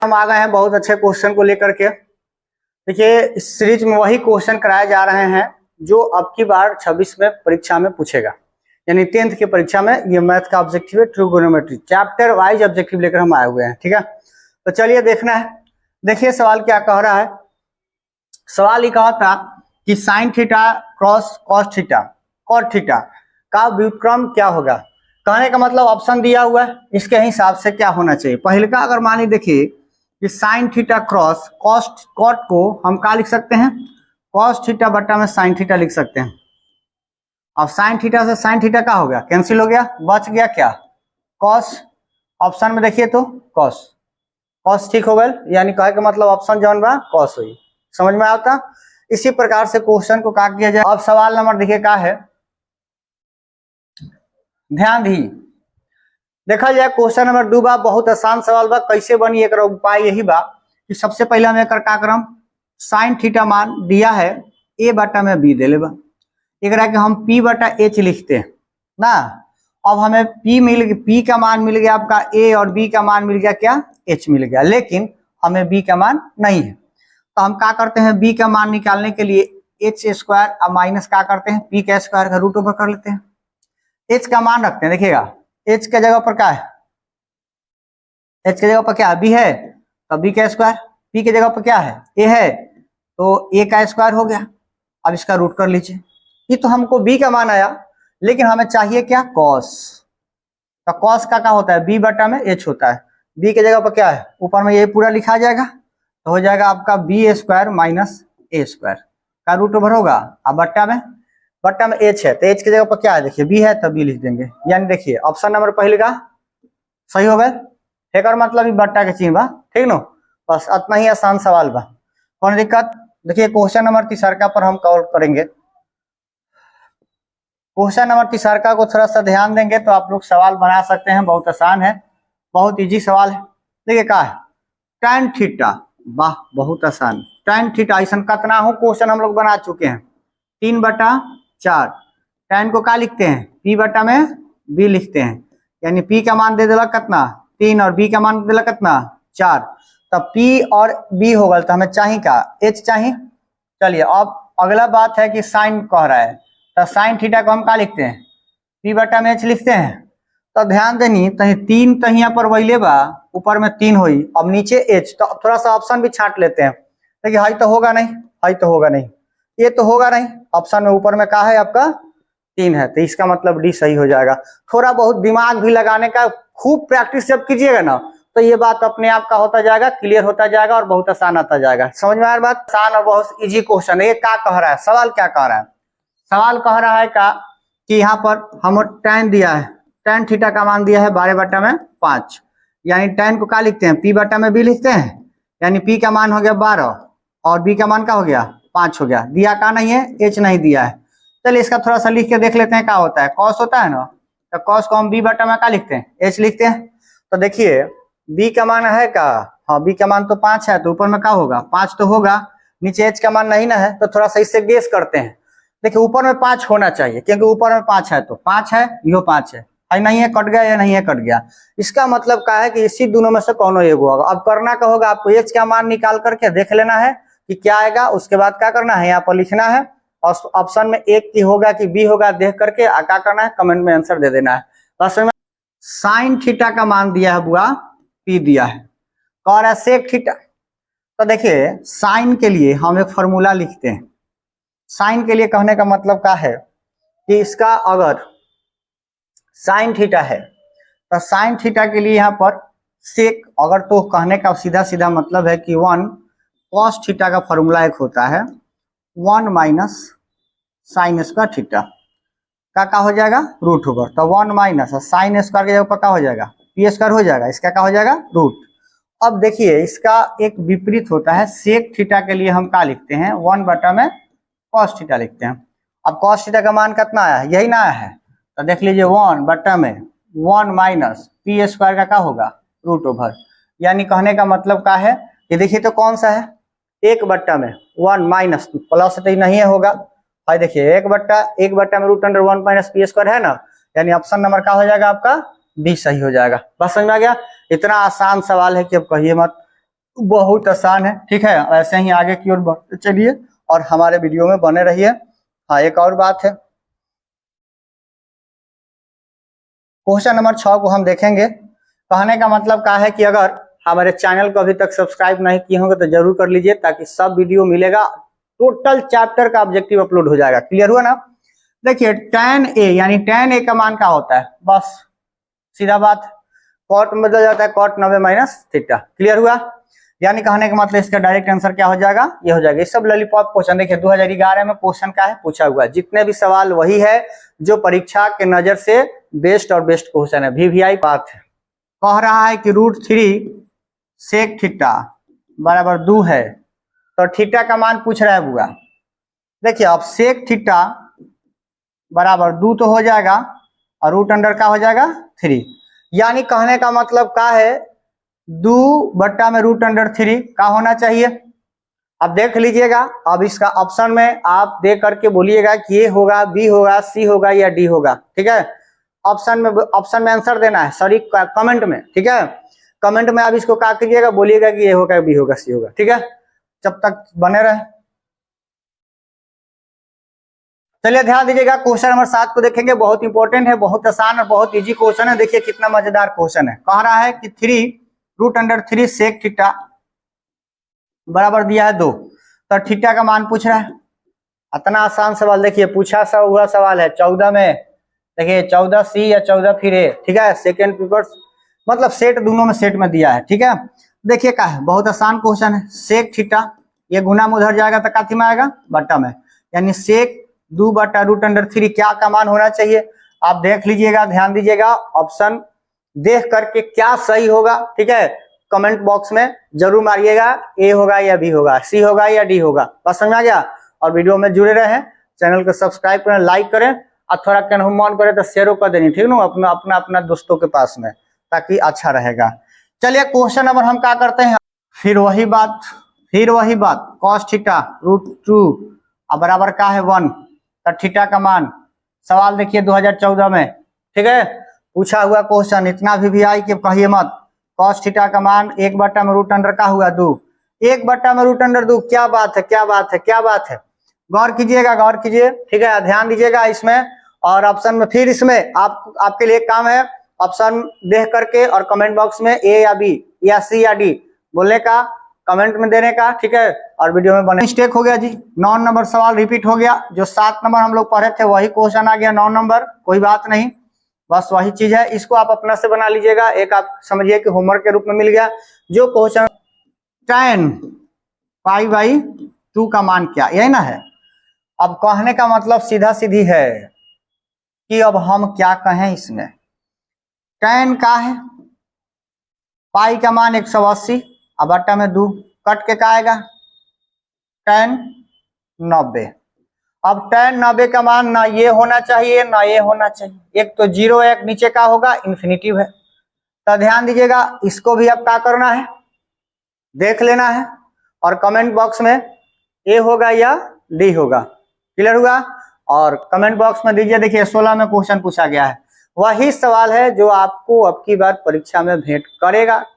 हम आ गए हैं बहुत अच्छे क्वेश्चन को लेकर के। देखिए इस सीरीज में वही क्वेश्चन कराए जा रहे हैं जो अब की बार 26 में परीक्षा में पूछेगा, यानी 10th की परीक्षा में ये मैथ का ऑब्जेक्टिव है, ट्रिगोनोमेट्री चैप्टर वाइज ऑब्जेक्टिव लेकर हम आए हुए हैं। ठीक है, तो चलिए देखना है। देखिए सवाल क्या कह रहा है। सवाल ये कहा था कि sine theta cross cos theta cot theta का व्युत्क्रम क्या होगा। कहने का मतलब ऑप्शन दिया हुआ है, इसके हिसाब से क्या होना चाहिए। पहले का अगर मान ली देखिए कि sine theta cross cost cot को हम क्या लिख सकते हैं, कॉस थीटा बटा में साइन थीटा लिख सकते हैं। अब साइन थीटा से साइन थीटा का हो गया, कैंसिल हो गया, बच गया क्या, कॉस। ऑप्शन में देखिए तो कॉस कॉस ठीक हो गया, यानी कहे का मतलब ऑप्शन जौन बा कॉस हुई। समझ में आता। इसी प्रकार से क्वेश्चन को क्या किया जाए। अब सवाल नंबर देखिए क्या है, ध्यान दी देखा जाए। क्वेश्चन नंबर 2 बा, बहुत आसान सवाल बा। कैसे बनी एक उपाय यही बा कि सबसे पहले हम एक का करम साइन थीटा मान दिया है ए बटा में बी दे ले बा, एक के हम पी बटा एच लिखते हैं ना। अब हमें पी का मान मिल गया आपका ए और बी का मान मिल गया क्या, एच मिल गया, लेकिन हमें बी का मान नहीं है। तो हम क्या करते हैं, बी का मान निकालने के लिए एच स्क्वायर अब माइनस क्या करते हैं, पी का स्क्वायर का रूट ओवर कर लेते हैं। एच का मान रखते हैं, देखिएगा एच के जगह पर क्या है, एच के जगह पर क्या है, बी है, तो बी का स्क्वायर, पी के जगह पर क्या है, ए है, तो ए का स्क्वायर हो गया। अब इसका रूट कर लीजिए। ये तो हमको बी का मान आया, लेकिन हमें चाहिए क्या, कॉस। तो कॉस का क्या होता है, बी बटा में एच होता है। बी के जगह पर क्या है, ऊपर में ये पूरा लिखा जाएगा, तो हो जाएगा आपका बी स्क्वायर माइनस ए स्क्वायर का रूट ओवर होगा। अब बट्टा में एच है, तो एच की जगह पर क्या है, देखिए बी है तो बी लिख देंगे। यानी देखिए ऑप्शन नंबर पहले का सही हो गए। एक और मतलब बट्टा के चिन्ह बा, ठीक नो। बस इतना ही आसान सवाल बा, कौन दिक्कत। देखिए क्वेश्चन नंबर 3 पर हम कॉल करेंगे। क्वेश्चन नंबर 3 को थोड़ा सा ध्यान देंगे तो आप लोग सवाल बना सकते हैं, बहुत आसान है, बहुत इजी सवाल है। देखिए क्या है, tan थीटा, वाह बहुत आसान। tan थीटा ऐसा कितना हो क्वेश्चन हम लोग बना चुके हैं, 3/4। tan को क्या लिखते हैं, p बटा में b लिखते हैं, यानी p का मान दे देला कितना 3 और b का मान दे देला कितना 4। तब p और b होगा, तो हमें चाहिए क्या, h चाहिए। चलिए अब अगला बात है कि साइन कह रहा है, तो साइन थीटा को हम क्या लिखते हैं, p बटा में h लिखते हैं। तो ध्यान देनी तही 3 तो यहाँ पर वही बा, ऊपर में 3 हुई, अब नीचे h, तो थोड़ा सा ऑप्शन भी छांट लेते हैं। देखिए हाई तो होगा नहीं, हाई तो होगा नहीं, ये तो होगा नहीं। ऑप्शन में ऊपर में क्या है आपका 3 है, तो इसका मतलब डी सही हो जाएगा। थोड़ा बहुत दिमाग भी लगाने का, खूब प्रैक्टिस जब कीजिएगा ना, तो ये बात अपने आप का होता जाएगा, क्लियर होता जाएगा और बहुत आसान आता जाएगा। समझ में आ रहा बात, आसान और बहुत इजी क्वेश्चन है। ये क्या कह रहा है, सवाल क्या कह रहा है, सवाल कह रहा है का कि यहाँ पर हम tan दिया है, tan थीटा का मान दिया है 12 बटा में 5, यानी tan को क्या लिखते हैं, p बटा में b लिखते हैं, यानी p का मान हो गया 12 और b का मान क्या हो गया 5 हो गया। दिया का नहीं है, h नहीं दिया है। चलिए इसका थोड़ा सा लिख के देख लेते हैं क्या होता है, कॉस होता है ना, तो कॉस को हम b बटा में क्या लिखते हैं, h लिखते हैं। तो देखिए b का मान है का, हाँ b का मान तो 5 है, तो ऊपर में क्या होगा 5 तो होगा, नीचे h का मान नहीं ना है, तो थोड़ा सा इससे गेस करते हैं। देखिए ऊपर में 5 होना चाहिए, क्योंकि ऊपर में 5 है, तो 5 है, यो 5 है, नहीं है कट गया या नहीं है कट गया। इसका मतलब क्या है कि इसी दोनों में से कौन एगो होगा। अब करना क्या होगा, आपको एच का मान निकाल करके देख लेना है कि क्या आएगा, उसके बाद क्या करना है, यहाँ पर लिखना है और ऑप्शन में एक की होगा कि बी होगा देख करके क्या करना है, कमेंट में आंसर दे देना है। बस में साइन थीटा का मान दिया है बुआ, पी दिया है, कह रहा है सेक थीटा। तो देखिए साइन के लिए हम एक फॉर्मूला लिखते हैं। साइन के लिए कहने का मतलब क्या है कि इसका अगर साइन थीटा है, तो साइन थीटा के लिए यहाँ पर सेक, अगर तो कहने का सीधा सीधा मतलब है कि 1 कॉस थीटा का फॉर्मूला एक होता है 1 माइनस साइन स्क्वायर थीटा का हो जाएगा रूट ओवर। तो 1 माइनस साइन स्क्वायर के जगह पर क्या हो जाएगा, पी स्क्वायर हो जाएगा, इसका क्या हो जाएगा रूट। अब देखिए इसका एक विपरीत होता है, सेक थीटा के लिए हम क्या लिखते हैं, 1 बटा में कॉस थीटा लिखते हैं। अब कॉस थीटा का मान कितना आया है, यही ना आया है, तो देख लीजिए 1 बटा में 1 माइनस पी स्क्वायर का क्या होगा रूट ओवर। यानी कहने का मतलब क्या है, ये देखिए तो कौन सा है, 1 बट्टा में 1 माइनस प्लस तो नहीं होगा भाई, देखिए 1 बट्टा में root under 1 minus p square है ना, यानी ऑप्शन नंबर क्या हो जाएगा आपका डी सही हो जाएगा। बस समझ में आ गया, इतना आसान सवाल है कि अब कहिए मत। बहुत आसान है। ठीक है, ऐसे ही आगे की ओर बढ़ते चलिए और हमारे वीडियो में बने रहिए। हाँ, एक और बात है, क्वेश्चन नंबर 6 को हम देखेंगे। कहने का मतलब क्या है कि अगर हमारे चैनल को अभी तक सब्सक्राइब नहीं किए होंगे तो जरूर कर लीजिए, ताकि सब वीडियो मिलेगा, टोटल चैप्टर का ऑब्जेक्टिव अपलोड हो जाएगा। क्लियर हुआ ना? देखिए tan a यानी tan a का मान क्या होता है, बस सीधा बात, कॉट में बदल जाता है कॉट 90 माइनस थीटा। क्लियर हुआ? यानी कहने का मतलब इसका डायरेक्ट आंसर क्या हो जाएगा, ये हो जाएगा। ये सब लॉलीपॉप क्वेश्चन देखिए 2011 में क्वेश्चन का है पूछा हुआ है, जितने भी सवाल वही है जो परीक्षा के नजर से बेस्ट और बेस्ट क्वेश्चन है। वीवीआई बात है, कह रहा है कि √3 सेक थीटा बराबर 2 है, तो थीटा का मान पूछ रहा है बुआ। देखिए अब सेक थीटा बराबर 2 तो हो जाएगा और रूट अंडर का हो जाएगा 3, यानी कहने का मतलब क्या है, 2 बट्टा में √3 का होना चाहिए। अब देख लीजिएगा, अब इसका ऑप्शन में आप देख करके बोलिएगा कि ये होगा, बी होगा, सी होगा या डी होगा। ठीक है, ऑप्शन में आंसर देना है, सॉरी कमेंट में। ठीक है, कमेंट में आप इसको क्या कीजिएगा, बोलिएगा कि ये होगा, बी होगा, सी होगा। ठीक है, जब तक बने रहे। चलिए ध्यान दीजिएगा, क्वेश्चन नंबर 7 को देखेंगे। बहुत इंपॉर्टेंट है, बहुत आसान और बहुत इजी क्वेश्चन है। देखिए कितना मजेदार क्वेश्चन है। कह रहा है कि 3√3 सेक थीटा बराबर दिया है 2, तो थीटा का मान पूछ रहा है। इतना आसान सवाल, देखिए पूछा सा हुआ सवाल है 14 में। देखिए 14 सी या 14 फिर ए। ठीक है, सेकेंड पेपर मतलब सेट, दोनों में सेट में दिया है। ठीक है, देखिए क्या है, बहुत आसान क्वेश्चन है। सेक थीटा, ये गुना में उधर जाएगा तो काथी में आएगा, बट्टा में, यानी सेक 2 बट्टा √3 क्या का मान होना चाहिए। आप देख लीजिएगा, ध्यान दीजिएगा, ऑप्शन देख करके क्या सही होगा। ठीक है, कमेंट बॉक्स में जरूर मारिएगा, ए होगा या बी होगा, सी होगा या डी होगा। बस समझ आ गया? और वीडियो में जुड़े रहे, चैनल को सब्सक्राइब करें, लाइक करें और थोड़ा कन्फर्म करें तो शेयर कर देनी। ठीक है, अपना अपना अपना दोस्तों के पास में, ताकि अच्छा रहेगा। चलिए क्वेश्चन नंबर हम क्या करते हैं, फिर वही बात cos थीटा √2 बराबर का है 1, तो थीटा का मान, सवाल देखिए 2014 में। ठीक है, पूछा हुआ क्वेश्चन, इतना भी आई कि कहिए मत। cos थीटा का मान 1 बट्टा में रूट अंडर का हुआ 2, 1 बट्टा में √2। क्या बात है, क्या बात है, क्या बात है, गौर कीजिएगा, गौर कीजिए। ठीक है, ध्यान दीजिएगा इसमें और ऑप्शन में। फिर इसमें आपके लिए काम है, ऑप्शन देख करके और कमेंट बॉक्स में ए या बी या सी या डी बोलने का, कमेंट में देने का। ठीक है, और वीडियो में बने। मिस्टेक हो गया जी, 9 नंबर सवाल रिपीट हो गया। जो 7 नंबर हम लोग पढ़े थे वही क्वेश्चन आ गया 9 नंबर, कोई बात नहीं, बस वही चीज है। इसको आप अपना से बना लीजिएगा, एक आप समझिए कि होमवर्क के रूप में मिल गया। जो क्वेश्चन tan π/2 का मान क्या, यही ना है। अब कहने का मतलब सीधा सीधी है कि अब हम क्या कहें इसमें। tan का है, पाई का मान 180 और बट्टा में 2, कट के क्या आएगा, tan 90। अब tan 90 का मान ना ये होना चाहिए ना ये होना चाहिए, एक तो 0 है, एक नीचे का होगा इन्फिनिटिव है। तो ध्यान दीजिएगा, इसको भी अब क्या करना है, देख लेना है और कमेंट बॉक्स में ए होगा या डी होगा। क्लियर हुआ? और कमेंट बॉक्स में दीजिए। देखिए 16 में क्वेश्चन पूछा गया है, वही सवाल है जो आपको अब की बार परीक्षा में भेंट करेगा।